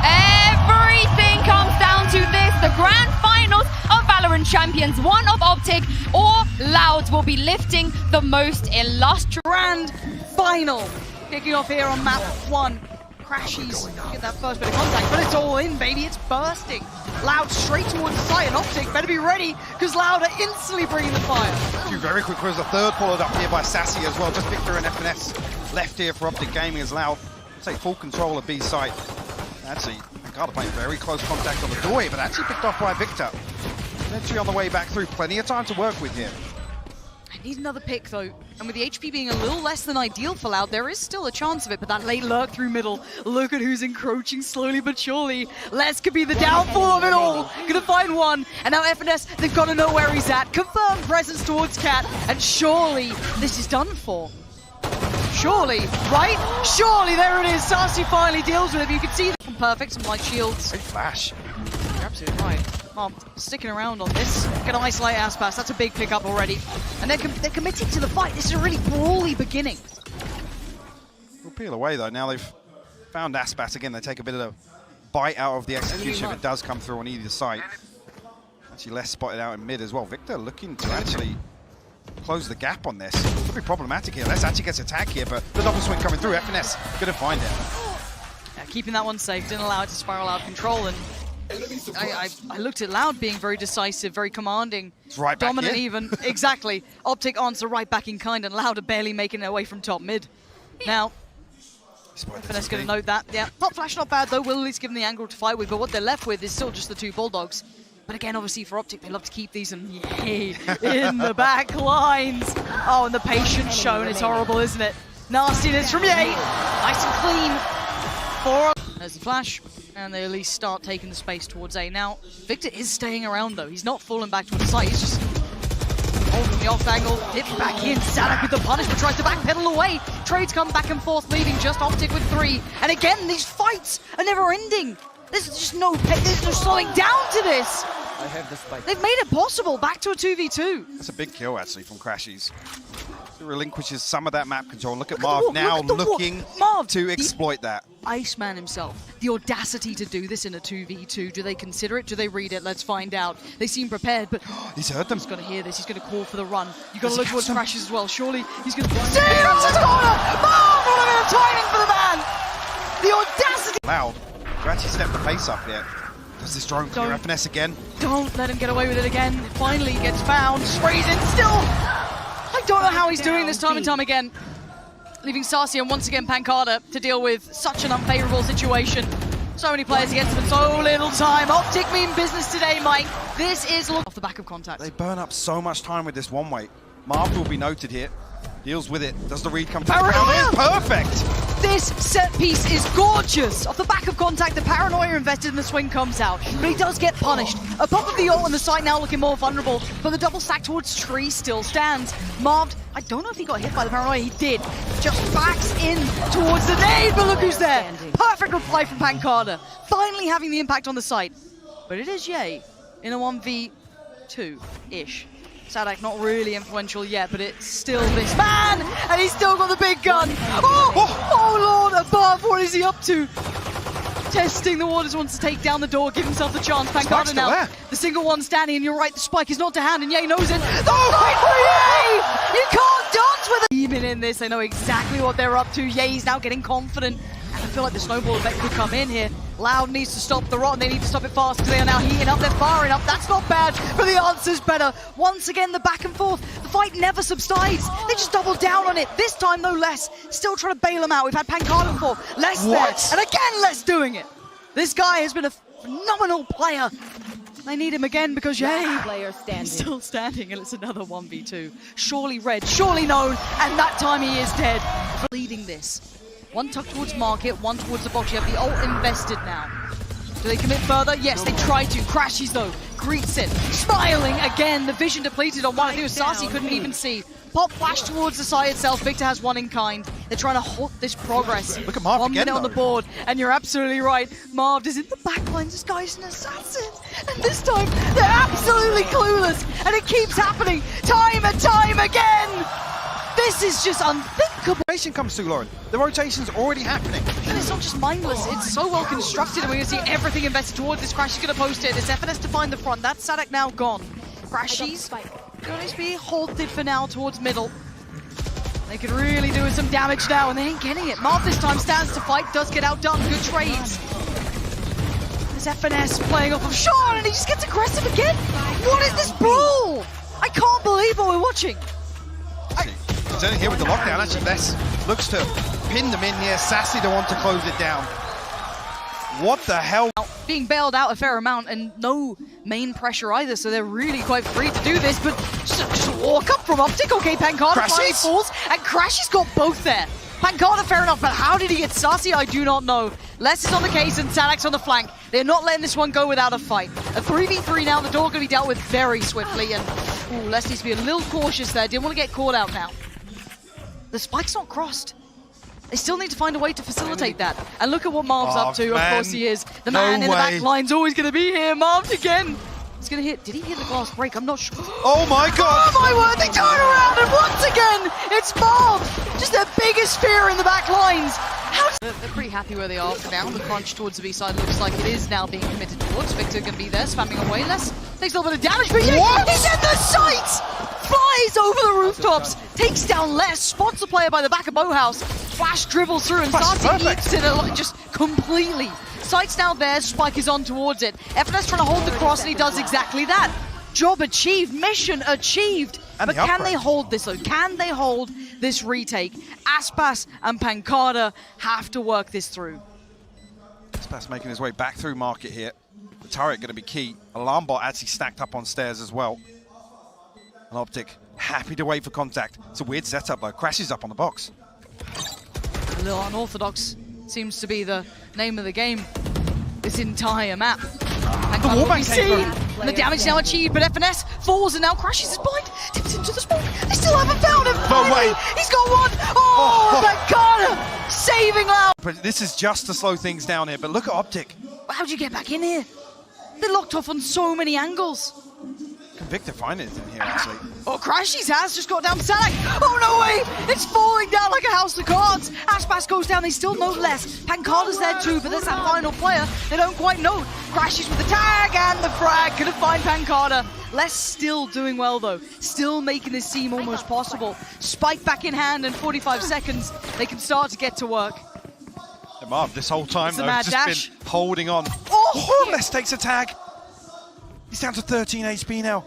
Everything comes down to this, the grand finals of Valorant Champions. One of OPTIC or Loud will be lifting the most illustrious. Grand final kicking off here on map 1. Crashies get that first bit of contact, but it's all in, baby. It's bursting. Loud straight towards the site, and OPTIC better be ready, because Loud are instantly bringing the fire. Two very quick was the third followed up here by Sassy as well. Just Victor and FNS left here for OPTIC Gaming as Loud take full control of B site. Actually, Carter playing very close contact on the doorway, but actually picked off by Victor. Actually on the way back through, plenty of time to work with here. I need another pick though, and with the HP being a little less than ideal for Loud, there is still a chance of it, but that late lurk through middle, look at who's encroaching slowly but surely. Les could be the downfall of it all. Gonna find one, and now FNS, they've got to know where he's at. Confirmed presence towards Cat, and surely this is done for. Surely, right? Surely, there it is. Sassy finally deals with it. You can see that from perfect, some light shields. Great flash. You're absolutely right. Mom, sticking around on this. Gonna isolate Aspas. That's a big pickup already. And they're committing to the fight. This is a really brawly beginning. We'll peel away though. Now they've found Aspas again. They take a bit of a bite out of the execution if it does come through on either side. Actually, less spotted out in mid as well. Victor looking to actually close the gap on this. Could be problematic here. Les actually gets attacked here, but the double swing coming through. FNS gonna find it. Yeah, keeping that one safe. Didn't allow it to spiral out of control. And I looked at Loud being very decisive, very commanding, it's right back dominant here. even. Exactly. OPTIC answer right back in kind, and Loud are barely making it away from top mid. Now, FNS going to note that. Yeah, pop flash not bad though. Will at least give them the angle to fight with, but what they're left with is still just the two Bulldogs. But again, obviously for OPTIC, they love to keep these, and yay, in the back lines. Oh, and the patience shown is horrible, isn't it? Nastiness from Yay. Nice and clean. There's the flash, and they at least start taking the space towards A. Now, Victor is staying around though. He's not falling back towards the site. He's just holding the off angle, hit back in. Sadak with the punishment, tries to backpedal away. Trades come back and forth, leaving just OPTIC with 3. And again, these fights are never ending. There's just no slowing down to this. I have the spike. They've made it possible. Back to a 2v2. That's a big kill actually from Crashies. It relinquishes some of that map control. Look at Marv now looking to exploit that. Iceman himself. The audacity to do this in a 2v2. Do they consider it? Do they read it? Let's find out. They seem prepared, but he's heard them. He's going to hear this. He's going to call for the run. You've got to look towards Crashies as well. Surely he's going to... See, that's his corner! Marv, what a bit of timing for the man! The audacity! Loud to actually step the pace up here. Does this drone clear FNS again? Don't let him get away with it again. Finally gets found. Sprays in still. I don't know how he's doing this time and time again. Leaving Sassy and once again PNUKH to deal with such an unfavorable situation. So many players against him and so little time. OPTIC mean business today, Mike. This is off the back of contact. They burn up so much time with this one way. Marv will be noted here. Deals with it. Does the read come to the ground? Perfect! This set piece is gorgeous. Off the back of contact, the paranoia invested in the swing comes out. But he does get punished. A pop of the ult on the site now looking more vulnerable. But the double stack towards Tree still stands. Marved, I don't know if he got hit by the paranoia. He did. Just backs in towards the nade, but look who's there. Perfect reply from PNUKH. Finally having the impact on the site. But it is Yay in a 1v2-ish. Sadak not really influential yet, but it's still this man, and he's still got the big gun. Oh Lord, above, what is he up to? Testing the waters, wants to take down the door, give himself the chance. PNUKH now, there. The single one standing, and you're right, the spike is not to hand, and Yay knows it. The fight for Yay! You can't dance with it! Even in this, they know exactly what they're up to. Yay's now getting confident, and I feel like the snowball effect could come in here. Loud needs to stop the rot, and they need to stop it fast because they are now heating up, they're firing up. That's not bad, but the answer's better. Once again, the back and forth. The fight never subsides. They just double down on it. This time, no less. Still trying to bail them out. We've had PNUKH before. Les there, and again, Les doing it. This guy has been a phenomenal player. They need him again because Yay is still standing, and it's another 1v2. Surely red, surely known, and that time he is dead. Leading this. One tuck towards market, one towards the box. You have the ult invested now. Do they commit further? Yes, they try to. Crashies though, greets it. Smiling again, the vision depleted on one. I think it was Sassy, couldn't even see. Pop flash towards the side itself. Victor has one in kind. They're trying to halt this progress. Look at Marv 1 again, minute on the board, and you're absolutely right. Marv is in the backlines. This guy's an assassin. And this time, they're absolutely clueless. And it keeps happening time and time again. This is just unthinkable. Rotation comes through, Lauren. The rotation's already happening. And it's not just mindless, it's so well constructed, and we're going to see everything invested towards this. Crash is going to post it. It's FNS to find the front. That's sadek now gone. Crashies going to be halted for now towards middle. They could really do with some damage now, and they ain't getting it. Marv this time stands to fight, does get outdone. Good trades. There's FNS playing off of Shao, and he just gets aggressive again. What is this brawl? I can't believe what we're watching. Certainly here with the lockdown, actually Les looks to pin them in here. Sassy the one to close it down. What the hell? Being bailed out a fair amount and no main pressure either, so they're really quite free to do this, but just walk up from OPTIC. Okay, PNUKH finally falls, and Crash has got both there. PNUKH, fair enough, but how did he get Sassy? I do not know. Les is on the case and sadek's on the flank. They're not letting this one go without a fight. A 3v3 now, the door going to be dealt with very swiftly, and Les needs to be a little cautious there. Didn't want to get caught out now. The spike's not crossed. They still need to find a way to facilitate that. And look at what Marv's up to. Of course he is. The man in the back line's always going to be here. Marv again. He's going to hit. Did he hit the glass break? I'm not sure. Oh my god! Oh my word, they turn around and once again, it's Marv. Just their biggest fear in the back lines. They're pretty happy where they are for now. The crunch towards the B side looks like it is now being committed towards. Victor going to be there, spamming away less. Takes a little bit of damage, but yeah, he's in the sights! Flies over the rooftops, takes down Les, spots the player by the back of Boathouse. Flash dribbles through and Sassy eats it just completely. Sight's now there, Spike is on towards it. FNS trying to hold the cross and he does exactly that. Job achieved, mission achieved. But can they hold this though? Can they hold this retake? Aspas and PNUKH have to work this through. Aspas making his way back through market here. The turret going to be key. Alarm bot actually stacked up on stairs as well. And OPTIC happy to wait for contact. It's a weird setup though. Crashes up on the box. A little unorthodox seems to be the name of the game. This entire map. And the wallbang came through. And the damage now achieved, but FNS falls and now crashes his blind. Tips into the smoke. They still haven't found him. No way. He's got one. Oh, PNUKH saving loud. But this is just to slow things down here. But look at OPTIC. How'd you get back in here? They're locked off on so many angles. Can Victor find anything here actually? Oh, Crashies has just got down sadek. Oh, no way. It's falling down like a house of cards. Aspas goes down. They still know less. PNUKH is there too, but there's that final player. They don't quite know. Crashies with the tag and the frag. Couldn't find PNUKH. Les still doing well though. Still making this seem almost possible. Spike back in hand in 45 seconds. They can start to get to work. And Marv, this whole time though, just dash. Been holding on. Oh, Les takes a tag. He's down to 13 HP now.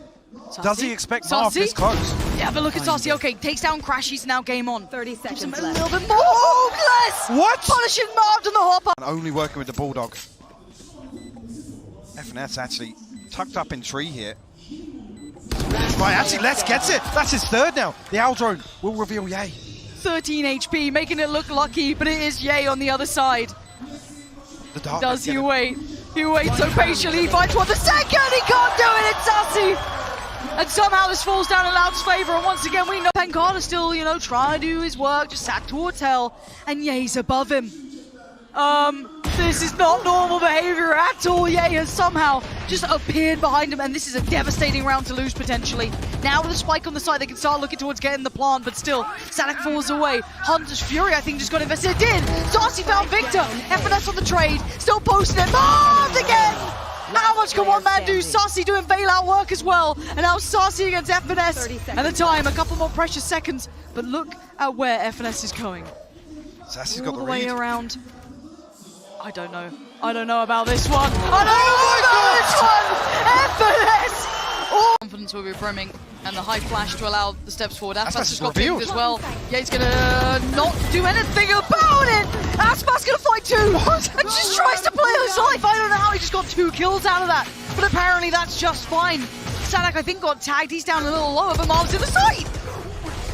Sassy? Does he expect Marv this close? Yeah, but look at Sassy. Okay, takes down Crashies, now game on. 30 seconds left. A little bit more. Oh, Les! What? Punishing Marv on the hopper. And only working with the Bulldog. FNS actually tucked up in tree here. Right, actually, Les gets it. That's his third now. The owl drone will reveal Yay. 13 HP, making it look lucky, but it is Yay on the other side. The dark Does he wait? He waits so patiently, he finds one the second, he can't do it, it's Sassy! And somehow this falls down in Loud's favor, and once again we know PNUKH is still, you know, trying to do his work, just sat towards hell, and Yay's above him. This is not normal behavior at all. Yay has somehow just appeared behind him, and this is a devastating round to lose potentially. Now with a spike on the side, they can start looking towards getting the plant, but still, sadek falls away. Hunter's Fury, I think, just got invested. It did! Sassy found Victor! FNS on the trade, still posting it. Marved again! How much can one man do? Sassy doing bailout work as well. And now Sassy against FNS. And the time, a couple more precious seconds. But look at where FNS is going. Sassy's got the the way read. around. I don't know. I don't know about this one. I don't know about this one! FNS! Oh. Confidence will be brimming, and the high flash to allow the steps forward. Aspas has got things as well. Yeah, he's gonna not do anything about it! Aspas gonna fight too! And just tries to play his life! I don't know how he just got 2 kills out of that, but apparently that's just fine. sadek, I think, got tagged. He's down a little lower, but Marv's in the side!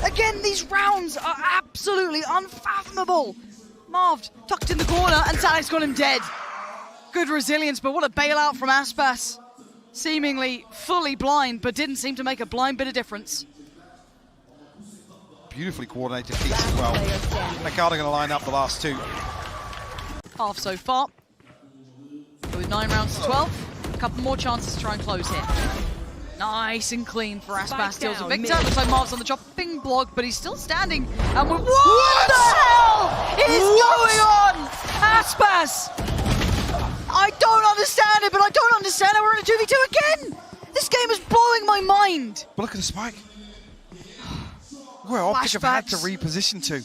Again, these rounds are absolutely unfathomable. Marv tucked in the corner, and sadek's got him dead. Good resilience, but what a bailout from Aspas. Seemingly fully blind, but didn't seem to make a blind bit of difference. Beautifully coordinated piece as well. PNUKH going to line up the last 2. Half so far. With 9 rounds to 12. A couple more chances to try and close here. Nice and clean for Aspas. Steals a down, Victor. mid. Looks like Marv's on the chopping block, but he's still standing. And what the hell is going on? Aspas! I don't understand it, but I don't understand how we're in a 2v2 again. This game is blowing my mind. But look at the spike. Where OPTIC have had to reposition to.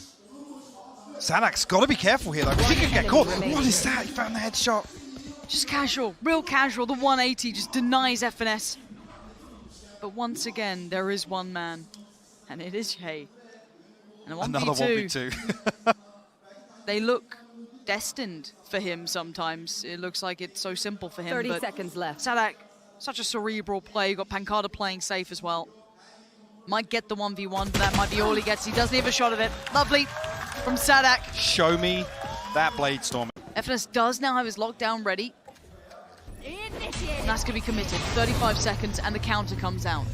Sadak's got to be careful here, though, because he could get caught. What is that? He found the headshot. Just casual, real casual. The 180 just denies FNS. But once again, there is one man, and it is Shay. And a 1v2. Another 1v2. They look destined for him sometimes. It looks like it's so simple for him. 30 but seconds left. Sadak, such a cerebral play. You got pyth playing safe as well. Might get the 1v1, but that might be all he gets. He doesn't have a shot of it. Lovely from Sadak. Show me that blade storm. FNS does now have his lockdown ready. And that's going to be committed. 35 seconds, and the counter comes out.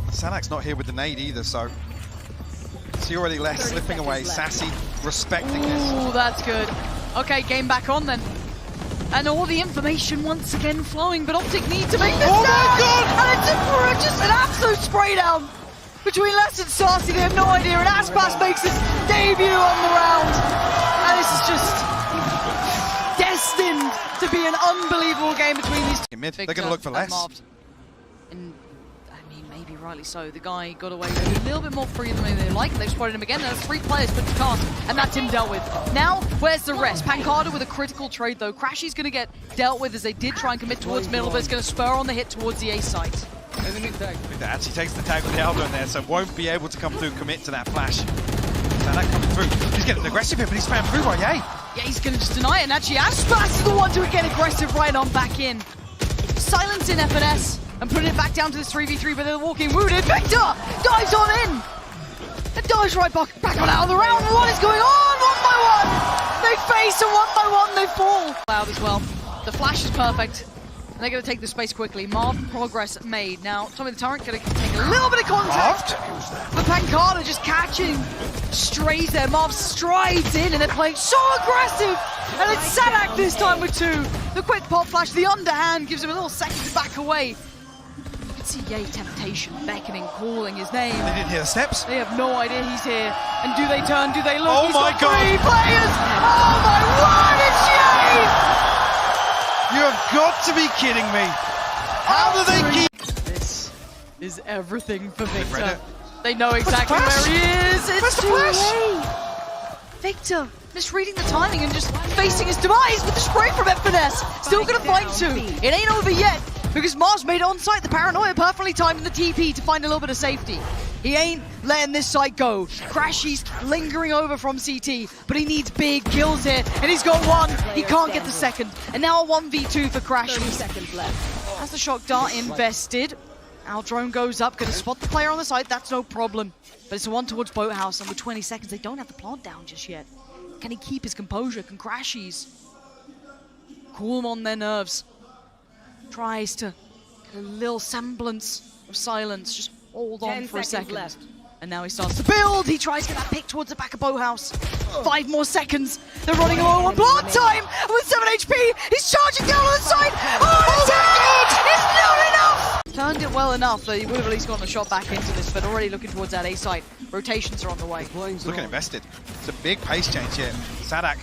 Sadak's not here with the nade either, so he already left, slipping away. Sassy respecting this. Ooh, that's good. Okay, game back on then. And all the information once again flowing, but OPTIC need to make this Oh my down! God! And it's just an absolute spray down between Les and Sassy. They have no idea, and Aspas makes his debut on the round. And this is just destined to be an unbelievable game between these two. In mid, they're going to look for less. And I mean, maybe rightly so. The guy got away with a little bit more free than they like. They've spotted him again. There's 3 players put to cast, and that's him dealt with. Now, where's the rest? pyth with a critical trade, though. Crashy's going to get dealt with as they did try and commit towards middle, but it's going to spur on the hit towards the A site. That actually takes the tag with the elbow in there, so won't be able to come through, commit to that flash. Sadak coming through. He's getting aggressive here, but he's spammed through by Yay. Yeah, he's going to just deny it, and actually Aspas is the one to get aggressive right on back in. Silence in FNS, and putting it back down to this 3v3, but they're walking wounded. Victor dives on in, and dives right back on out of the round. What is going on? 1 by 1! They face, and 1 by 1 they fall. Loud as well. The flash is perfect. And they're going to take the space quickly. Marv, progress made. Now, Tommy the Torrent going to take a little bit of contact. But pyth just catching strays there. Marv strides in, and they're playing so aggressive. And it's Sadak this time with 2. The quick pop flash, the underhand gives him a little second to back away. You can see Yay Temptation beckoning, calling his name. They didn't hear the steps. They have no idea he's here. And do they turn? Do they look? Oh He's my got God. 3 players. Oh my word, it's Yay! You have got to be kidding me. How do they keep... This is everything for read Victor. it. They know exactly flash? where he is. Where's It's the too flash? late. Victor misreading the timing and just facing his demise with the spray from FNS. Still gonna find 2. It ain't over yet because Mars made it on site. The paranoia perfectly timing the TP to find a little bit of safety. He ain't letting this site go. Crashy's lingering over from CT, but he needs big kills here, and he's got 1. He can't get the second, and now a 1v2 for 30 Crashy. seconds left. As the shock dart invested, our drone goes up, gonna spot the player on the side, that's no problem. But it's a 1 towards Boathouse, and with 20 seconds, they don't have the plant down just yet. Can he keep his composure? Can Crashies cool them on their nerves? Tries to get a little semblance of silence, just hold on 10 for a seconds second. left. And now he starts to build. He tries to get that pick towards the back of Boathouse. 5 more seconds. They're running low on blood time. With 7 HP, he's charging down on the side. Oh, it's dead! It's not enough! Turned it well enough that he would have at least gotten a shot back into this, but already looking towards that A site. Rotations are on the way. Looking invested. It's a big pace change here. Sadak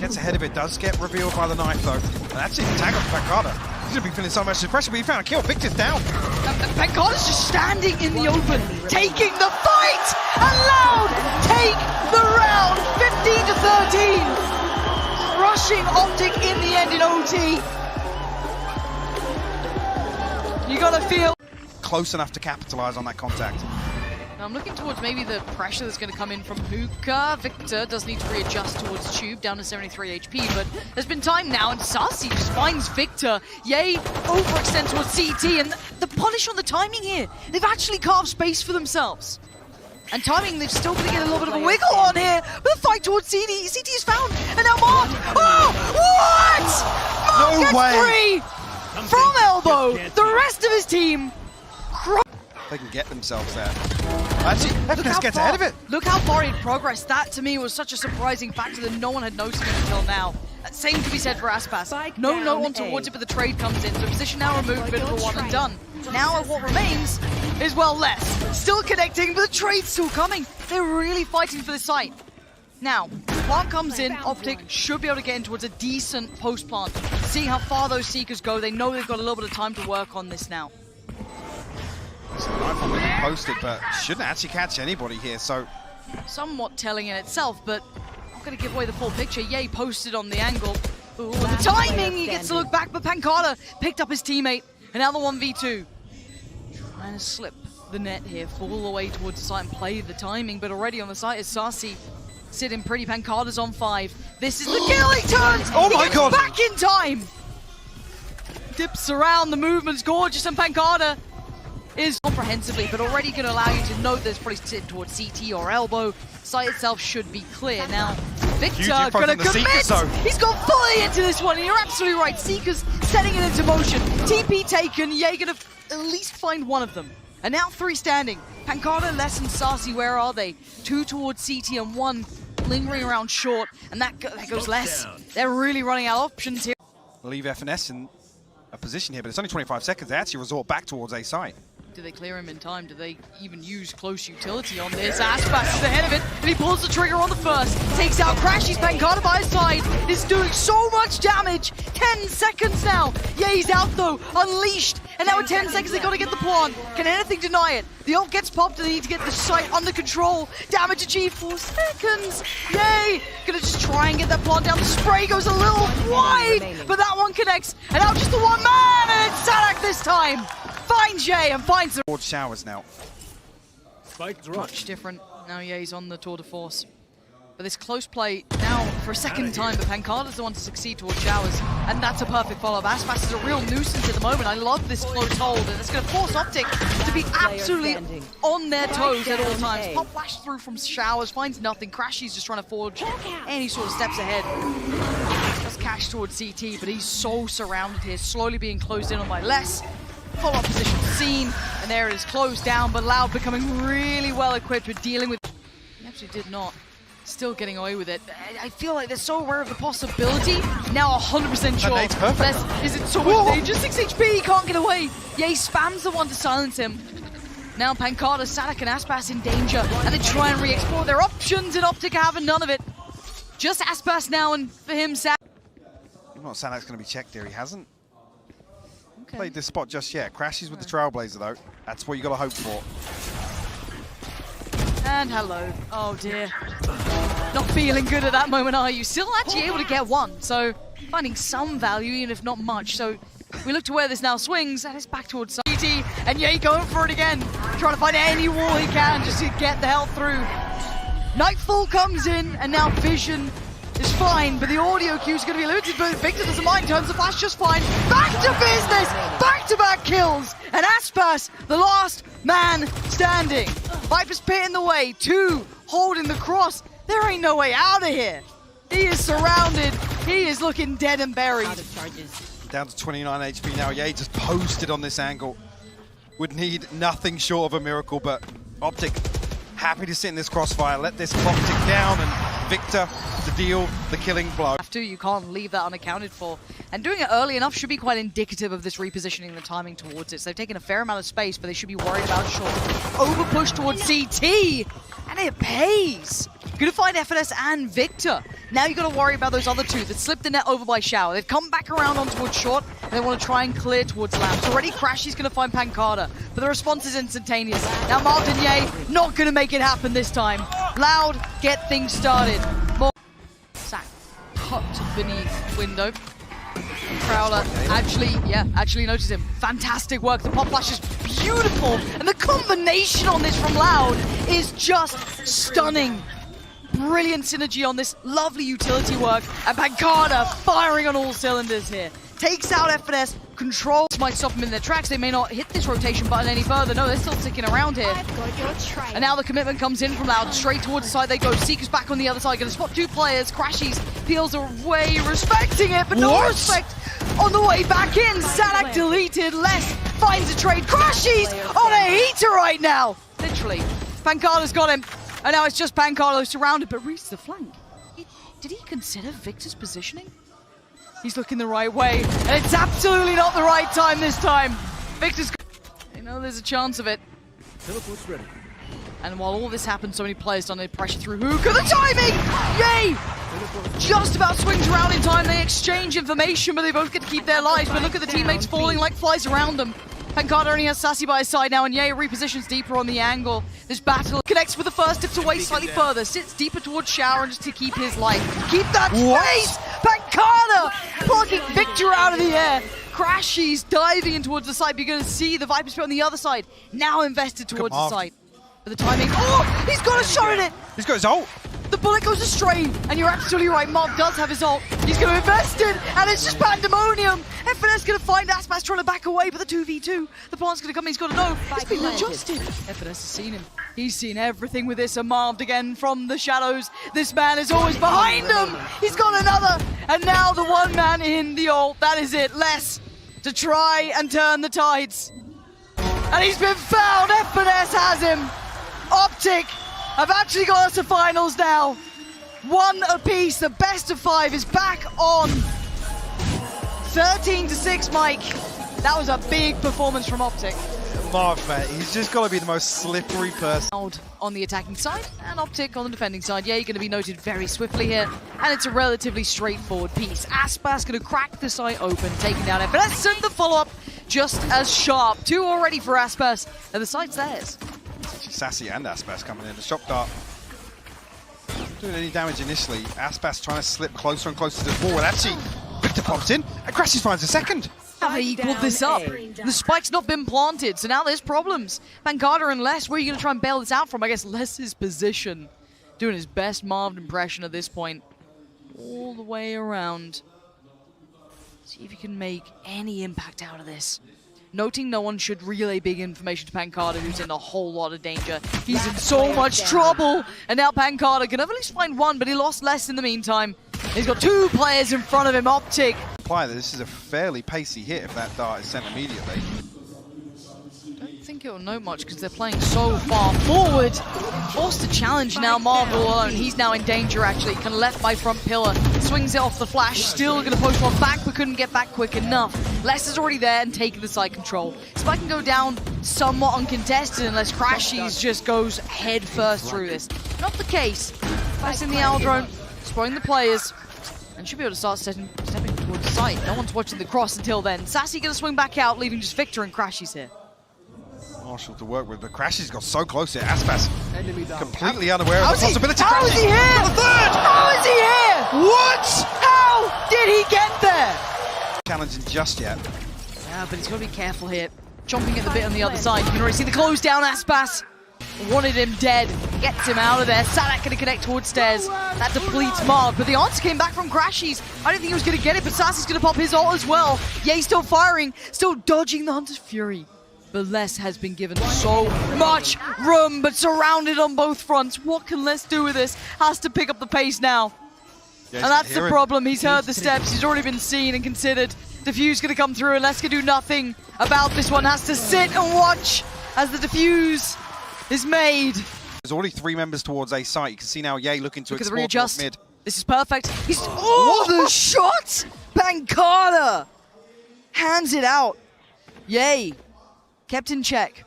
gets ahead of it, does get revealed by the knife though. And actually the tag on pyth. He's gonna be feeling so much pressure, but he found a kill. Victor's down. pyth is just standing in the open, taking the fight! And Loud take the round, 15 to 13. Crushing OPTIC in the end in OT. You gotta feel Close enough to capitalize on that contact. Now I'm looking towards maybe the pressure that's going to come in from PNUKH. Victor does need to readjust towards Tube, down to 73 HP, but there's been time now, and Sassy just finds Victor. Yay, overextend towards CT, and the punish on the timing here. They've actually carved space for themselves. And timing, they're still going to get a little bit of a wiggle on here, but the fight towards CT is found, and now Mark. Oh, what? Mark gets 3 from elbow. The rest of his team. They can get themselves there. Actually, FNS gets ahead of it. Look how far he'd progressed. That, to me, was such a surprising factor that no one had noticed him until now. Same to be said for Aspas. No note on towards it, but the trade comes in. So position now removed, bit of a 1 and done. Now what remains is, well, less. Still connecting, but the trade's still coming. They're really fighting for the site. Now, plant comes in, OPTIC should be able to get in towards a decent post-plant. See how far those Seekers go. They know they've got a little bit of time to work on this now. Rifle being posted, but shouldn't actually catch anybody here, so... Somewhat telling in itself, but I'm going to give away the full picture. Yay posted on the angle. Ooh, and the timing! He gets to look back, but PNUKH picked up his teammate. And now the 1v2. Trying to slip the net here, fall away towards the site and play the timing, but already on the site is Sarsi sitting pretty. PNUKH's on 5. This is the kill, he turns! Oh my god! Back in time! Dips around, the movement's gorgeous, and PNUKH is comprehensively, but already going to allow you to note that it's probably sitting towards CT or elbow. Site itself should be clear. Now, Victor going to commit! He's gone fully into this one, and you're absolutely right. Seekers setting it into motion. TP taken, Yay going to at least find one of them. And now 3 standing. PNUKH, Les, and Sarsi, where are they? 2 towards CT and 1 lingering around short, and that goes Les. They're really running out of options here. Leave FNS in a position here, but it's only 25 seconds. They actually resort back towards A site. Do they clear him in time? Do they even use close utility on this? aspas is ahead of it, and he pulls the trigger on the first. Takes out Crash, he's PNUKH by his side. Is doing so much damage. 10 seconds now. Yay's out though, unleashed. And now in 10 seconds they gotta get the plant. Can anything deny it? The ult gets popped and they need to get the site under control. Damage achieved, 4 seconds. Yay! Gonna just try and get that plant down. The spray goes a little wide, but that one connects. And now just the one man, and it's saadhak this time. Finds Jay and finds the Towards Showers now. much different. Now Ye's on the tour de force. But this close play now for a second time, but PNUKH is the one to succeed towards Showers. And that's a perfect follow-up. aspas is a real nuisance at the moment. I love this close hold, and it's going to force OPTIC to be absolutely on their toes at all times. Pop flash through from Showers, finds nothing. Crashy's just trying to forge any sort of steps ahead. Just cash towards CT, but he's so surrounded here, slowly being closed in on by Les. Follow-up position seen, and there it is, closed down, but Loud becoming really well equipped with dealing with... He actually did not. Still getting away with it. I feel like they're so aware of the possibility. Now 100% sure. Nate's perfect. Is it so much danger? 6 HP, he can't get away. Yay spams the one to silence him. Now PNUKH, saadhak, and aspas in danger, and they try and re-explore their options, and OPTIC having none of it. Just aspas now, and for him, saadhak. You know what, saadhak's going to be checked here. He hasn't played this spot just yet. Crashes with the Trailblazer, though. That's what you got to hope for. And hello. Oh dear. Not feeling good at that moment, are you? Still actually able to get one, so finding some value, even if not much. So we look to where this now swings, and it's back towards CT, and Yay going for it again. Trying to find any wall he can just to get the hell through. Nightfall comes in, and now Vision is fine, but the audio cue is going to be limited, but Victor doesn't mind, turns the flash just fine. Back to business! Back-to-back kills! And aspas, the last man standing. Viper's Pit in the way, 2 holding the cross. There ain't no way out of here. He is surrounded. He is looking dead and buried. Down to 29 HP now. Yay just posted on this angle. Would need nothing short of a miracle, but OPTIC happy to sit in this crossfire. Let this clock tick down, and Victor to deal the killing blow. You can't leave that unaccounted for. And doing it early enough should be quite indicative of this repositioning the timing towards it. So they've taken a fair amount of space, but they should be worried about short. Over push towards CT, and it pays. Gonna find FNS and Victor. Now you gotta worry about those other 2 that slipped the net over by Shao. They've come back around on towards short, and they want to try and clear towards Lamb. So already Crashy's gonna find PNUKH, but the response is instantaneous. Now Martin Yay not gonna make it happen this time. Loud, get things started. More sack tucked beneath window. Prowler actually noticed him. Fantastic work. The pop flash is beautiful, and the combination on this from Loud is just stunning. Brilliant synergy on this lovely utility work, and PNUKH firing on all cylinders here. Takes out FNS, control might stop them in their tracks. They may not hit this rotation button any further. No, they're still sticking around here. And now the commitment comes in from Loud. Straight towards the side they go. Seekers back on the other side. Gonna spot 2 players. Crashies peels away, respecting it, but no respect on the way back in. saadhak deleted. Les finds a trade. Crashies on a heater right now. Literally. PNUKH's got him. And now it's just PNUKH surrounded, but reaches the flank. Did he consider Victor's positioning? He's looking the right way, and it's absolutely not the right time this time. Victor's... know there's a chance of it. Teleport's ready. And while all this happens, so many players under pressure through hookah. The timing! Yay! Just about swings around in time. They exchange information, but they both get to keep their lives. But look at the teammates falling like flies around them. PNUKH only has Sassy by his side now, and Ye repositions deeper on the angle. This battle connects with the first, dips away slightly further, sits deeper towards Shao just to keep his life. Keep that space! PNUKH plucking Victor out of the air. Crashies diving in towards the side, but you're going to see the Viper Spirit on the other side, now invested towards the side. But the timing, oh, he's got a shot at it! He's got his ult! The bullet goes astray, and you're absolutely right, Marv does have his ult. He's going to invest it, and it's just pandemonium! FNS going to find Aspas trying to back away, but the 2v2, the plant's going to come, he's got to know, it's been adjusted. FNS has seen him. He's seen everything with this, and Marved again from the shadows. This man is always behind him! He's got another, and now the one man in the ult, that is it, less to try and turn the tides. And he's been found, FNS has him! OPTIC have actually got us to finals now. 1 apiece, the best of 5 is back on. 13-6, Mike. That was a big performance from OPTIC. Marv, mate, he's just got to be the most slippery person. On the attacking side, and OPTIC on the defending side. Yeah, you're going to be noted very swiftly here, and it's a relatively straightforward piece. Aspas going to crack the site open, taking down FNS, and the follow-up just as sharp. 2 already for Aspas, and the site's theirs. Sassy and Aspas coming in. The shock dart not doing any damage initially. Aspas trying to slip closer and closer to the ball. And actually, Victor pops in and Crashes finds a second. Have they equaled this up? The spike's not been planted, so now there's problems. PNUKH and Les, where are you going to try and bail this out from? I guess Les's position. Doing his best Marved impression at this point. All the way around. See if he can make any impact out of this. Noting no one should relay big information to PNUKH, who's in a whole lot of danger. He's in so much trouble! And now PNUKH can at least find one, but he lost Les in the meantime. He's got 2 players in front of him, OPTIC. This is a fairly pacey hit if that dart is sent immediately. I don't think it'll know much because they're playing so far forward. Forced to challenge now, Marvel alone. He's now in danger actually. Kind of left by front pillar. Swings it off the flash. Still going to post one back, but couldn't get back quick enough. Les is already there and taking the side control. Spike can go down somewhat uncontested unless Crashies just goes head first through this. Not the case. Passing the Owl drone, spoiling the players, and should be able to start stepping towards the side. No one's watching the cross until then. Sassy going to swing back out, leaving just Victor and Crashies here. Marshall to work with, but Crashes got so close here. Aspas completely unaware of the possibility. How is he here? How is he here? What? How did he get there? Challenging just yet. Yeah, but he's got to be careful here. Chomping at the bit on the other side. You can already see the close down. Aspas wanted him dead. Gets him out of there. Sadak going to connect towards stairs. That depletes Marv, but the answer came back from Crashies. I didn't think he was going to get it, but Sassy's going to pop his ult as well. Yeah, he's still firing, still dodging the Hunter's Fury. But Les has been given so much room, but surrounded on both fronts. What can Les do with this? Has to pick up the pace now. Yeah, and that's the problem. He's heard the steps. He's already been seen and considered. Defuse going to come through, and Les can do nothing about this one. Has to sit and watch as the defuse is made. There's already 3 members towards A site. You can see now Ye looking to explore readjust. mid. This is perfect. He's the shot! PNUKH hands it out. Yay. Kept in check.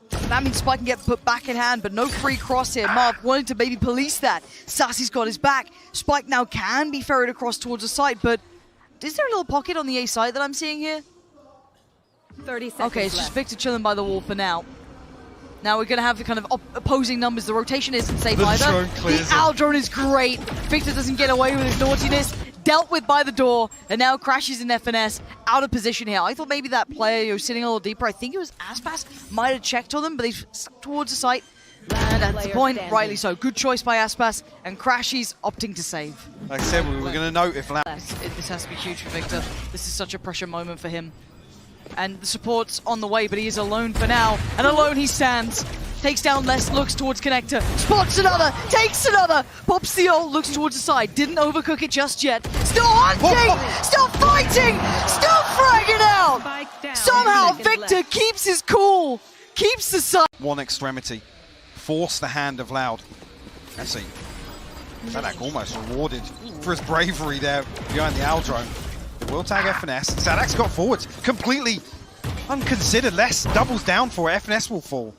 That means Spike can get put back in hand, but no free cross here. Marv wanted to maybe police that. Sassy's got his back. Spike now can be ferried across towards the site, but is there a little pocket on the A side that I'm seeing here? 30 seconds Okay, it's left. just Victor chilling by the wall for now. Now we're going to have the kind of opposing numbers. The rotation isn't safe either. The Owl drone is great. Victor doesn't get away with his naughtiness. Dealt with by the door, and now Crashes in FNS out of position here. I thought maybe that player who was sitting a little deeper, I think it was Aspas, might have checked on them, but they've stuck towards the site. And at the point, rightly so. Good choice by Aspas, and Crashes opting to save. Like I said, we were going to note if This has to be huge for Victor. This is such a pressure moment for him. And the support's on the way, but he is alone for now. And alone he stands. Takes down Les, looks towards connector. Spots another, takes another. Pops the ult, looks towards the side. Didn't overcook it just yet. Still hunting, still fighting, still fragging out. Somehow Victor keeps his cool, keeps the side. One extremity. Force the hand of Loud. Let's see. Sadak almost rewarded for his bravery there behind the Owl drone. Will tag FNS. Sadak's got forwards. Completely unconsidered. Less doubles down for it. FNS will fall.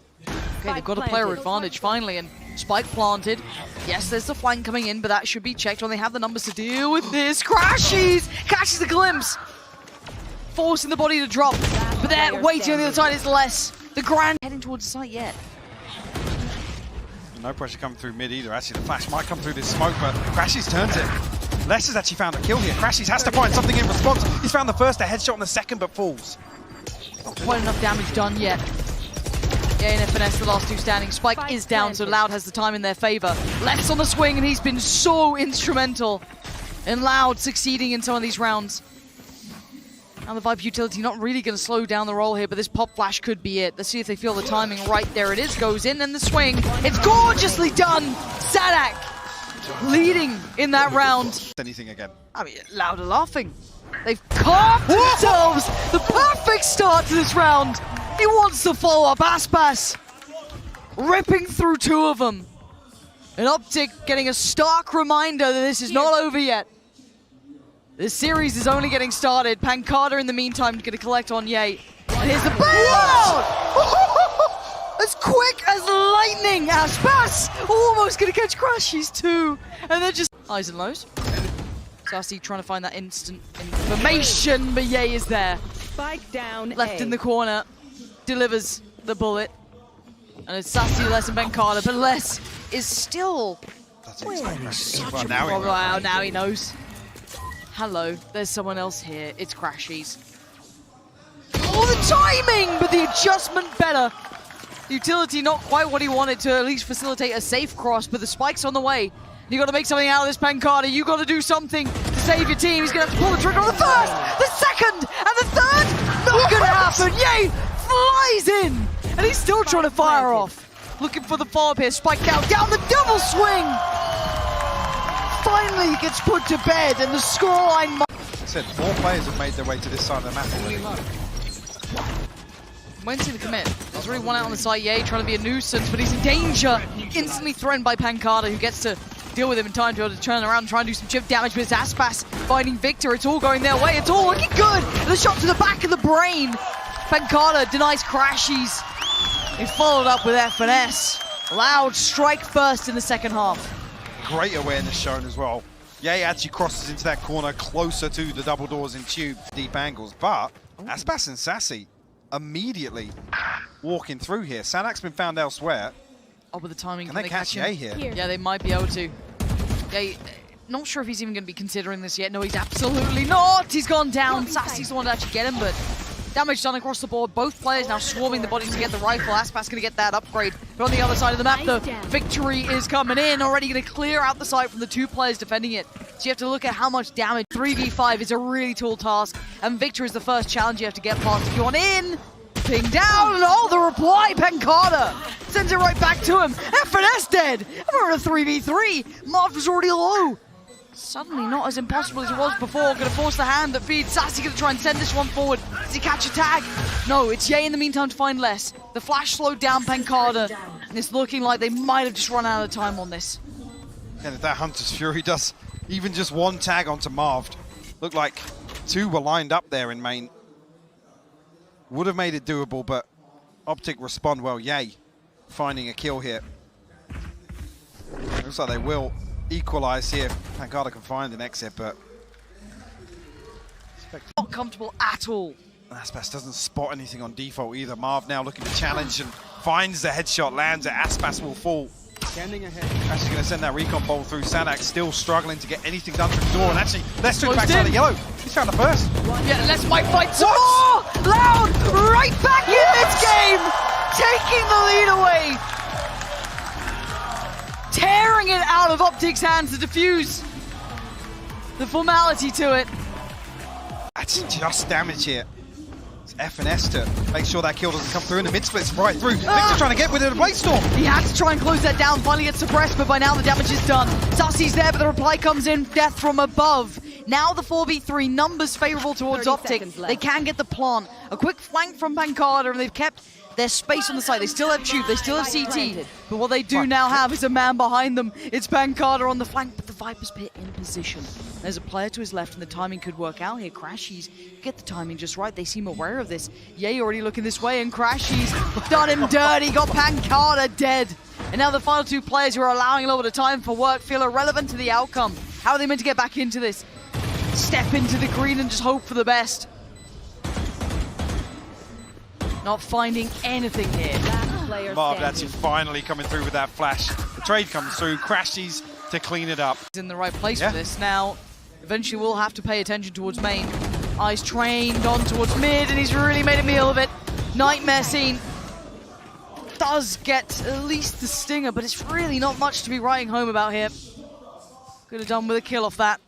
Okay, they've got a player advantage finally, and spike planted. Yes, there's the flank coming in, but that should be checked when they have the numbers to deal with this. Crashes! Catches the glimpse! Forcing the body to drop. But they're waiting on the other side is less. The Grand heading towards the site yet. No pressure coming through mid either. Actually, the flash might come through this smoke, but Crashes turns it. Les has actually found a kill here. Crashes has to find something in response. He's found the first, a headshot on the second, but falls. Not quite enough damage done yet. Yeah, and FNS, the last two standing. Spike is down, so Loud has the time in their favor. Left's on the swing, and he's been so instrumental in Loud succeeding in some of these rounds. Now the Viper utility not really going to slow down the roll here, but this pop flash could be it. Let's see if they feel the timing right. There it is, goes in, and the swing. It's gorgeously done! Sadak leading in that round. Anything again. I mean, Loud are laughing. They've carved themselves the perfect start to this round. He wants to follow up Aspas, ripping through two of them. And OPTIC getting a stark reminder that this is not over yet. This series is only getting started. PNUKH in the meantime going to collect on Ye. And here's the bailout! As quick as lightning, Aspas almost going to catch Crashies too. And they're just highs and lows. Sassy trying to find that instant information, but Ye is there. Spike down. Left in the corner, delivers the bullet. And it's Sassy, Les, and PNUKH, but Les is still such a problem. Wow, now he knows. Hello, there's someone else here. It's Crashies. Oh, the timing, but the adjustment better. The utility not quite what he wanted to at least facilitate a safe cross, but the spike's on the way. You got to make something out of this, PNUKH. You got to do something to save your team. He's going to have to pull the trigger on the first, the second, and the third. Not going to happen. Ye flies in, and he's still trying to fire off. Looking for the follow-up here. Spike down the double swing. Finally he gets put to bed, and the scoreline. I said 4 players have made their way to this side of the map already. Won't see the commit. There's already one out on the side. Ye trying to be a nuisance, but he's in danger. Instantly threatened by PNUKH, who gets to deal with him in time to be able to turn around and try and do some chip damage. But it's Aspas finding Victor. It's all going their way. It's all looking good. The shot to the back of the brain. PNUKH denies Crashies. He followed up with FNS. Loud strike first in the second half. Great awareness shown as well. Ye actually crosses into that corner closer to the double doors and tube deep angles, but Aspas and Sassy immediately walking through here. Sadak's been found elsewhere. Oh, but the timing, can they catch Ye here? Yeah, they might be able to. Ye, not sure if he's even going to be considering this yet. No, he's absolutely not. He's gone down. Sassy's the one to actually get him, but damage done across the board. Both players now swarming the body to get the rifle. Aspas going to get that upgrade. But on the other side of the map, the victory is coming in. Already going to clear out the site from the 2 players defending it. So you have to look at how much damage. 3v5 is a really tall task. And victory is the first challenge you have to get past. If you want in, ping down. And oh, the reply, PNUKH sends it right back to him. FNS dead. And we're in a 3v3. Marv was already low. Suddenly not as impossible as it was before. Going to force the hand that feeds. Sassy going to try and send this one forward. Does he catch a tag? No, it's Ye in the meantime to find Les. The flash slowed down PNUKH, and it's looking like they might have just run out of time on this. And if that Hunter's Fury does even just 1 tag onto Marv, looked like 2 were lined up there in main. Would have made it doable, but OPTIC respond well. Ye finding a kill here. Looks like they will equalize here. PNUKH can find an exit, but not comfortable at all. Aspas doesn't spot anything on default either. Marv now looking to challenge and finds the headshot, lands it. Aspas will fall. Standing ahead. Actually going to send that recon bolt through. Sadak still struggling to get anything done through the door, and actually let's took backside of yellow. He's found the first. Yeah, let's fight some more! Loud right back in this game, taking the lead away. Tearing it out of OPTIC's hands to defuse the formality to it. That's just damage here. It's FNS to make sure that kill doesn't come through, and the mid split's right through. Victor trying to get with it, a Blade Storm. He had to try and close that down, finally gets suppressed, but by now the damage is done. Sassy's there, but the reply comes in, death from above. Now the 4v3, numbers favorable towards OPTIC. They can get the plant. A quick flank from PNUKH, and they've kept their space on the side. They still have tube, they still have CT, but what they do now have is a man behind them. It's PNUKH on the flank, but the Viper's pit in position. There's a player to his left and the timing could work out here. Crashies get the timing just right. They seem aware of this. Yay already looking this way and Crashies done him dirty. Got pyth dead. And now the final two players who are allowing a little bit of time for work feel irrelevant to the outcome. How are they meant to get back into this? Step into the green and just hope for the best. Not finding anything here. Marv actually finally coming through with that flash. The trade comes through, Crashies to clean it up. He's in the right place for this. Now, eventually we'll have to pay attention towards main. Eyes trained on towards mid, and he's really made a meal of it. Nightmare scene does get at least the stinger, but it's really not much to be writing home about here. Could have done with a kill off that.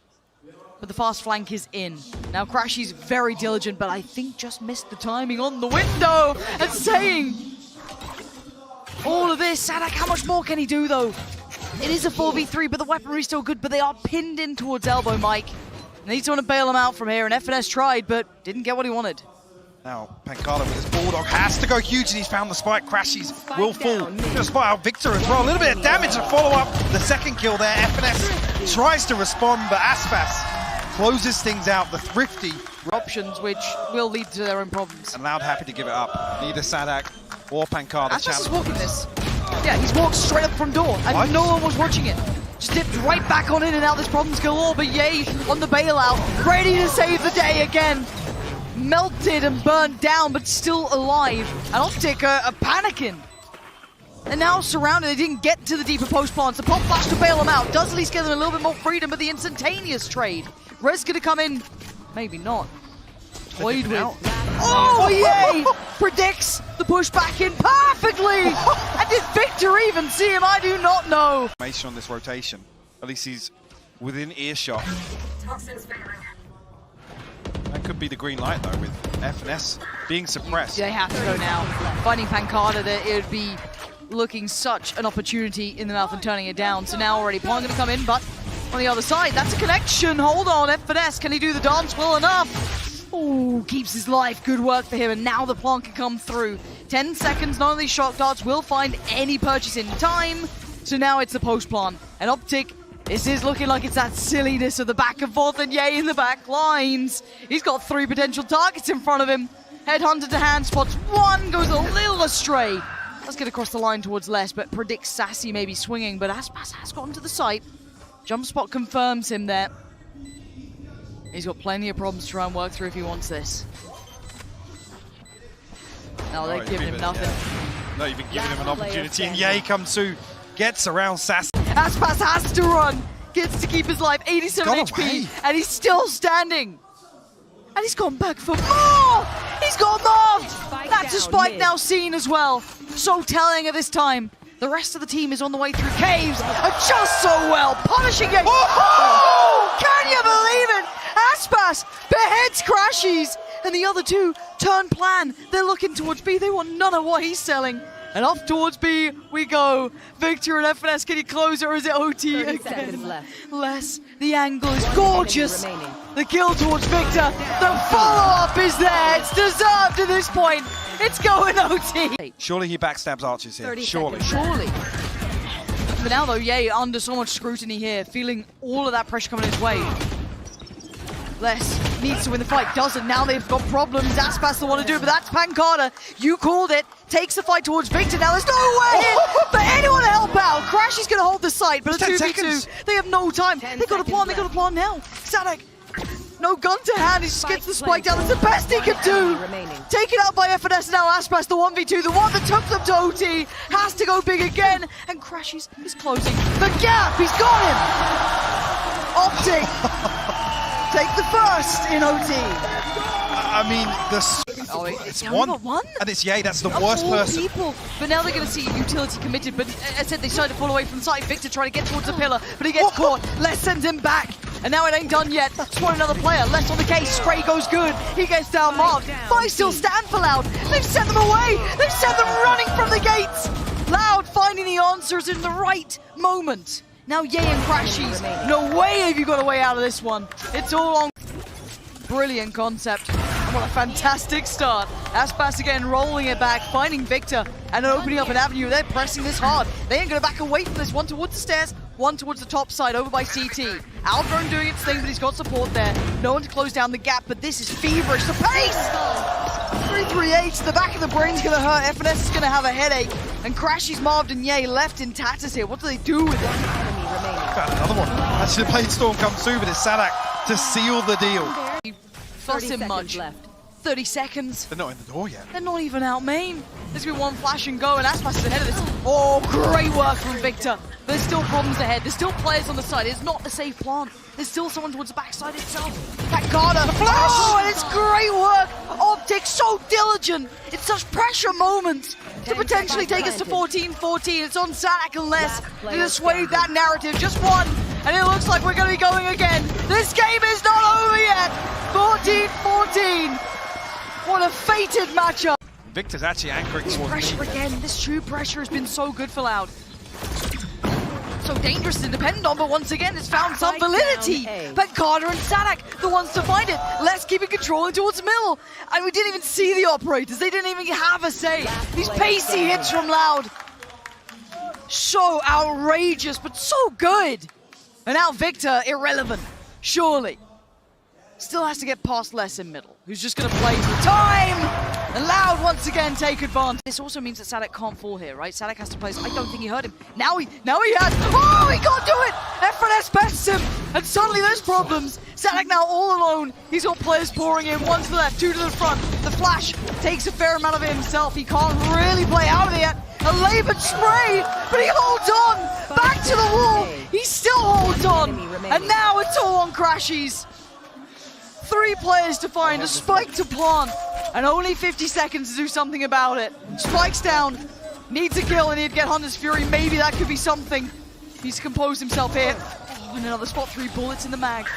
But the fast flank is in. Now Crashy's very diligent, but I think just missed the timing on the window and saying all of this. Sadak, how much more can he do though? It is a 4v3, but the weaponry's still good, but they are pinned in towards elbow, Mike. And he's trying to bail him out from here, and FNS tried, but didn't get what he wanted. Now, pyth with his Bulldog has to go huge, and he's found the spike. Crashies will fall. He's going to spot out Victor as well. A little bit of damage to follow up the second kill there. FNS tries to respond, but Aspas closes things out. The thrifty options, which will lead to their own problems. And Loud happy to give it up. Neither Sadak or pyth Aspas is walking this. Yeah, he's walked straight up from door, and no one was watching it. Just dipped right back on in, and now there's problems galore, but Yay on the bailout, ready to save the day again. Melted and burned down, but still alive. And OPTIC are panicking. And now surrounded, they didn't get to the deeper post plants. The pop flash to bail them out does at least give them a little bit more freedom, but the instantaneous trade. Res gonna come in, maybe not. Toyed with. Oh, Yay! Predicts the push back in perfectly! And did Victor even see him? I do not know. On this rotation. At least he's within earshot. That could be the green light though, with FNS being suppressed. They have to go now. Finding pyth, that it would be looking such an opportunity in the mouth and turning it down. So now already Pong going to come in, but on the other side, that's a connection. Hold on, FNS, can he do the dance well enough? Oh, keeps his life. Good work for him, and now the plant can come through. 10 seconds, none of these shock darts will find any purchase in time. So now it's the post plant, and OPTIC, this is looking like it's that silliness of the back and forth, and Yay in the back lines. He's got 3 potential targets in front of him. Headhunter to hand spots one, goes a little astray. Let's get across the line towards Les, but predicts Sassy maybe swinging, but Aspas has gotten to the site. Jump spot confirms him there. He's got plenty of problems to try and work through if he wants this. No, they're giving him nothing. No, you've been giving him an opportunity, and Yay comes through, gets around Sassy. Aspas has to run, gets to keep his life, 87 HP, and he's still standing. And he's gone back for more! He's got Marv! That's a spike now seen as well. So telling at this time. The rest of the team is on the way through caves, and just so well, punishing it. Oh! Can you believe it? Aspas beheads Crashies, and the other two turn plan. They're looking towards B, they want none of what he's selling. And off towards B we go. Victor and FNS, can you close it, or is it OT again? Less. The angle is gorgeous. The kill towards Victor. The follow-up is there. It's deserved at this point. It's going OT. Surely he backstabs Archers here. Surely. But now though, Yay under so much scrutiny here, feeling all of that pressure coming his way. Les needs to win the fight, doesn't. Now they've got problems. Aspas the one to do it, but that's pyth. You called it. Takes the fight towards Victor. Now there's no way for anyone to help out. Crash is going to hold the site, but a 2v2. They have no time. They got a plan now. Sadak, no gun to hand. He just gets the spike down. That's the best he could do. Taken out by FNS now. Aspas, the 1v2, the one that took them to OT, has to go big again. And Crash is closing the gap. He's got him. OPTIC. Take the first in OT. I mean, it's one, and it's Yay. That's the worst person. People. But now they're going to see utility committed. But as I said, they started to fall away from the site. Victor trying to get towards the pillar, but he gets caught. Les sends him back, and now it ain't done yet. Spawn another player. Les on the case. Spray goes good. He gets down marked. Five still stand for Loud. They've sent them away. They've sent them running from the gates. Loud finding the answers in the right moment. Now Yay and Crashies, no way have you got a way out of this one. It's all on. Brilliant concept. What a fantastic start. Aspas again rolling it back, finding Victor, and opening up an avenue. They're pressing this hard. They ain't going to back away from this one towards the stairs. One towards the top side, over by CT. Aldrone doing its thing, but he's got support there. No one to close down the gap, but this is feverish. The pace! 338, the back of the brain's gonna hurt. FNS is gonna have a headache. And Crashy's Marved and Ye left in tatters here. What do they do with it? Got another one. Actually, the Blade Storm comes through, but it's Sadak to seal the deal. Fuss him much. left. 30 seconds. They're not in the door yet. They're not even out main. There's gonna be one flash and go, and Aspas is ahead of this. Oh, great work from Victor. There's still problems ahead. There's still players on the side. It's not a safe plant. There's still someone towards the backside itself. That Garda. Flash! Oh, and it's great work. OPTIC so diligent. It's such pressure moments to potentially take us to 14-14. It's on Sadak unless they just sway that narrative. Just one. And it looks like we're going to be going again. This game is not over yet. 14-14. What a fated matchup. Victor's actually anchoring towards Pressure again. This tube pressure has been so good for Loud. So dangerous to depend on, but once again, it's found some validity. But Carter and Sadak, the ones to find it. Let's keep it controlling towards middle. And we didn't even see the operators. They didn't even have a say. These pacey hits from Loud. So outrageous, but so good. And now Victor, irrelevant. Surely. Still has to get past Less in middle, who's just going to play for time. And Loud once again take advantage. This also means that Sadak can't fall here, right? Sadak has to play. I don't think he heard him. Now he has. Oh, he can't do it. FNS bests him, and suddenly there's problems. Sadak now all alone. He's got players pouring in. One to the left, two to the front. The flash takes a fair amount of it himself. He can't really play out of it yet. A labored spray, but he holds on. Back to the wall. He still holds on. And now it's all on Crashies. 3 players to find, a spike to plant, and only 50 seconds to do something about it. Spike's down, needs a kill, and he'd get Hunter's Fury. Maybe that could be something. He's composed himself here. Oh, and another spot, 3 bullets in the mag.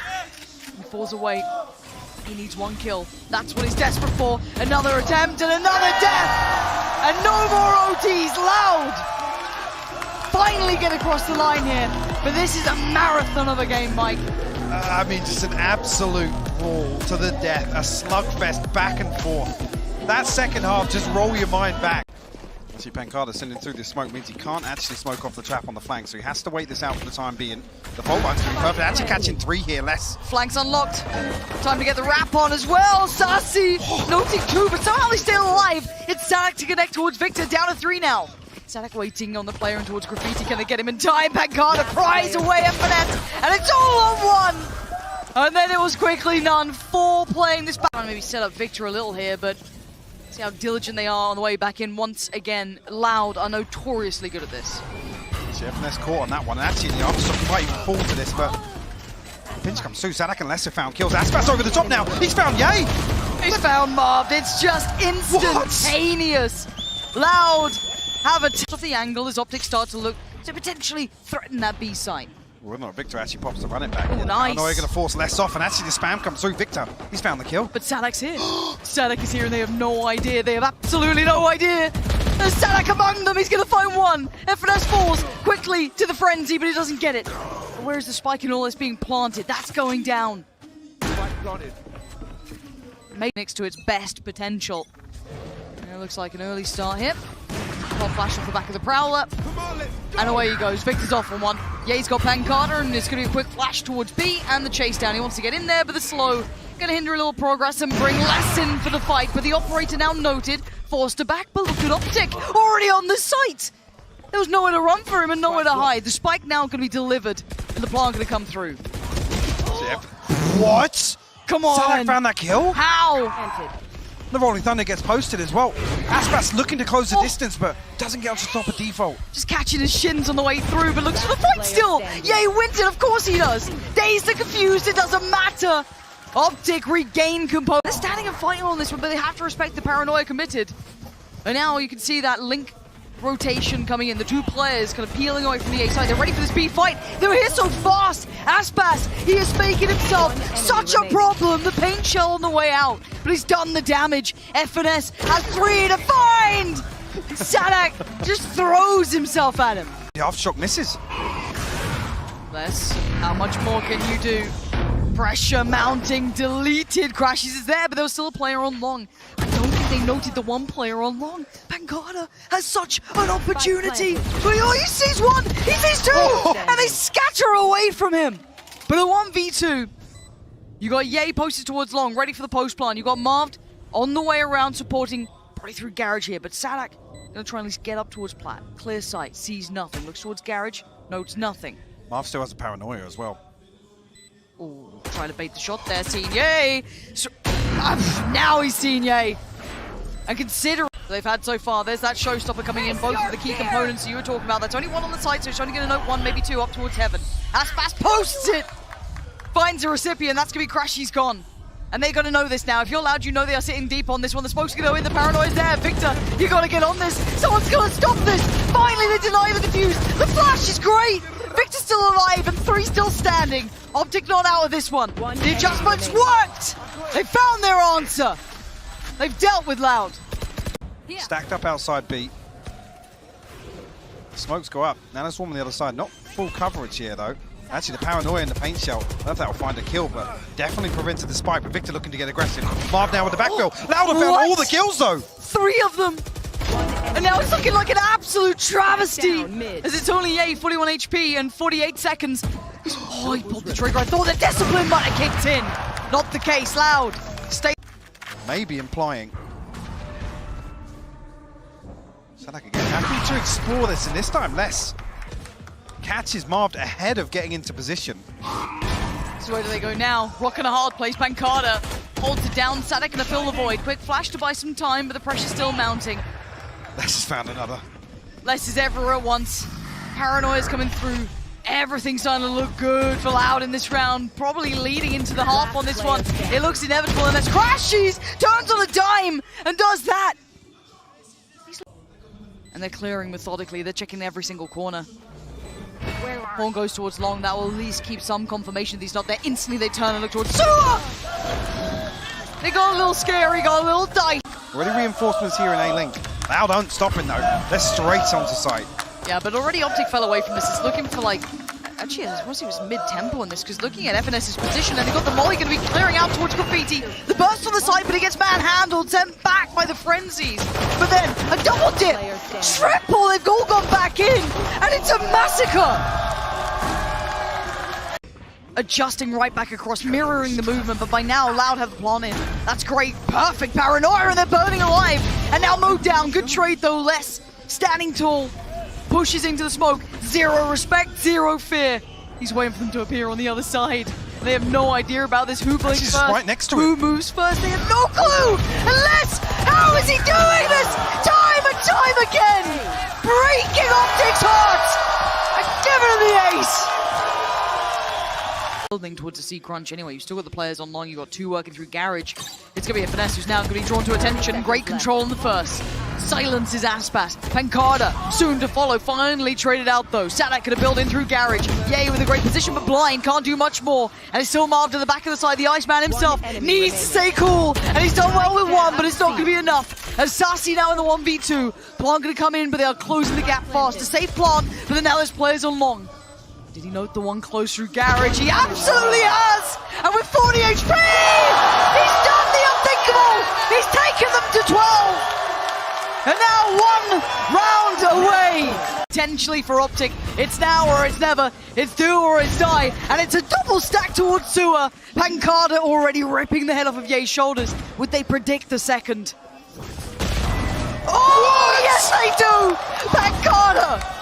He falls away. He needs 1 kill. That's what he's desperate for. Another attempt and another death. And no more OTs. Loud. Finally get across the line here. But this is a marathon of a game, Mike. I mean, just an absolute brawl to the death, a slugfest back and forth. That second half, just roll your mind back. See, Pancada sending through this smoke means he can't actually smoke off the trap on the flank, so he has to wait this out for the time being. The bolt button's been perfect, actually catching 3 here, Less. Flank's unlocked. Time to get the wrap on as well. Sassy, noting 2, but somehow they stay alive. It's Sadak to connect towards Victor, down to 3 now. Sadak waiting on the player and towards Graffiti. Can they get him in time? Pancada pries away FNS, and it's all on 1. And then it was quickly none. 4 playing this back. Maybe set up Victor a little here, but see how diligent they are on the way back in. Once again, Loud are notoriously good at this. See, FNS caught on that one. And actually, the Armstrong might even fall to this, but pinch comes through. Sadak and Lesser found kills. Aspas over the top now. He's found Ye. He's found Marved. It's just instantaneous. Loud have a touch off the angle as OPTIC start to look to potentially threaten that B site. Well, no, Victor actually pops the running back. Oh, nice. I know they're going to force Less off, and actually the spam comes through. Victor, he's found the kill. But Sadak's here. Sadak is here, and they have no idea. They have absolutely no idea. There's Sadak among them. He's going to find 1. FNS falls quickly to the frenzy, but he doesn't get it. But where's the spike and all this being planted? That's going down. Maybe next to its best potential. And it looks like an early start here. Pop flash off the back of the Prowler. And away he goes. Victor's off on 1. Yeah, he's got Pancada, and it's going to be a quick flash towards B and the chase down. He wants to get in there, but the slow going to hinder a little progress and bring Less in for the fight. But the operator now noted, forced to back, but look at OPTIC, already on the site. There was nowhere to run for him and nowhere to hide. The spike now going to be delivered, and the plant going to come through. What? Come on. Sadak found that kill? How? The Rolling Thunder gets posted as well. Aspas looking to close the distance, but doesn't get on to stop a default. Just catching his shins on the way through, but looks for the fight still. Yeah, he wins it, of course he does. Dazed and confused, it doesn't matter. OPTIC regain composure. They're standing and fighting on this one, but they have to respect the paranoia committed. And now you can see that link rotation coming in. The 2 players kind of peeling away from the A side. They're ready for this B fight. They're here so fast. Aspas, he is making himself such a problem. The paint shell on the way out, but he's done the damage. FNS has 3 to find. Sadak just throws himself at him. The aftershock misses. Less, how much more can you do? Pressure mounting, deleted. Crashes is there, but there was still a player on long. don't think they noted the one player on long. pyth has such an opportunity. Oh, he sees one, he sees two, and they scatter away from him. But a 1v2, you got Ye posted towards long, ready for the post plan. You got Marved on the way around, supporting, probably through garage here, but sadek gonna try and at least get up towards plat. Clear sight, sees nothing, looks towards garage, notes nothing. Marv still has a paranoia as well. Oh, trying to bait the shot there, seen Ye. So, now he's seen Ye. And consider they've had so far, there's that showstopper coming in, both of the key components you were talking about. That's only one on the side, so he's only going to note one, maybe two up towards heaven. Aspas posts it! Finds a recipient, that's going to be Crashy's gone. And they're going to know this now. If you're loud, you know they are sitting deep on this one. The smoke's going to go in, the paranoia's there. Victor, you got to get on this. Someone's going to stop this. Finally, they deny the defuse. The flash is great. Victor's still alive and 3 still standing. OPTIC not out of this one. The adjustments worked. They found their answer. They've dealt with loud. Stacked up outside B. Smokes go up. Now there's one on the other side. Not full coverage here though. Actually, the paranoia in the paint shell, I don't know if that'll find a kill, but definitely prevented the spike. But Victor looking to get aggressive. Marv now with the backfill. Loud found all the kills though. 3 of them. And now it's looking like an absolute travesty. As it's only Ye, 41 HP and 48 seconds. Oh, he pulled the trigger. I thought the discipline might have kicked in. Not the case. Loud. Stay. Maybe implying. sadek again. Happy to explore this, and this time less. Catches Marved ahead of getting into position. So where do they go now? Rock in a hard place. pyth holds it down. sadek gonna fill the void. Quick flash to buy some time, but the pressure's still mounting. Les has found another. Les is everywhere at once. Paranoia's coming through. Everything's starting to look good for Loud in this round. Probably leading into the half on this one. It looks inevitable, and that's Crashies turns on a dime and does that. And they're clearing methodically. They're checking every single corner. Horn goes towards long. That will at least keep some confirmation that he's not there. Instantly they turn and look towards Sewer! They got a little scary, got a little dice. Already reinforcements here in A-Link. Loud aren't stopping though. They're straight onto site. Yeah, but already OPTIC fell away from this. It's looking for like... Actually, I suppose he was mid-tempo in this, because looking at FNS's position, and they got the molly going to be clearing out towards Graffiti. The burst on the side, but he gets manhandled, sent back by the Frenzies. But then, a double dip! Triple! They've all gone back in! And it's a massacre! Adjusting right back across, mirroring the movement, but by now, Loud have the plan in. That's great, perfect paranoia, and they're burning alive! And now mowed down, good trade though, less standing tall. Pushes into the smoke, 0 respect, 0 fear. He's waiting for them to appear on the other side. They have no idea about this. Who blinks first? Right next to Who moves first? They have no clue! Unless, how is he doing this? Time and time again! Breaking OPTIC's heart! And giving him the ace! Building towards the C crunch anyway. You've still got the players on long. You've got 2 working through garage. It's going to be a finesse who's now going to be drawn to attention. Great control in the first. Silences Aspas. pyth soon to follow. Finally traded out though. sadek going to build in through garage. Ye with a great position, but blind can't do much more. And it's still Marv to the back of the side. The Iceman himself needs to stay cool. And he's done well with 1, but it's not going to be enough. As Sassy now in the 1v2. Plant going to come in, but they are closing the gap fast. To save Plant, but then now there's players on long. Did he note the one close through garage? He absolutely has! And with 40 HP, he's done the unthinkable! He's taken them to 12! And now 1 round away! Potentially for OPTIC, it's now or it's never, it's do or it's die, and it's a double stack towards Sewer. pyth already ripping the head off of Ye's shoulders. Would they predict the second? Oh, yes they do! pyth!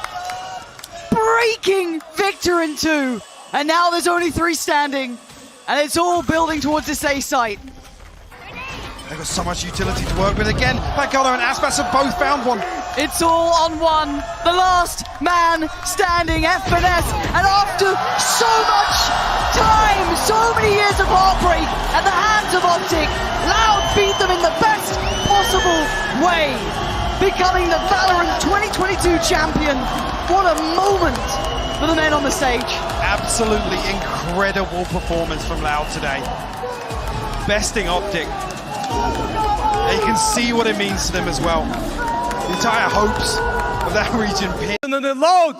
Breaking Victor in 2, and now there's only 3 standing, and it's all building towards this A site. They've got so much utility to work with again. pyth and Aspas have both found one. It's all on 1, the last man standing, FNS, and after so much time, so many years of heartbreak at the hands of OPTIC, Loud beat them in the best possible way, becoming the Valorant 2022 champion. What a moment for the men on the stage. Absolutely Incredible performance from Loud today. Besting OPTIC. You can see what it means to them as well. The entire hopes of that region. Loud!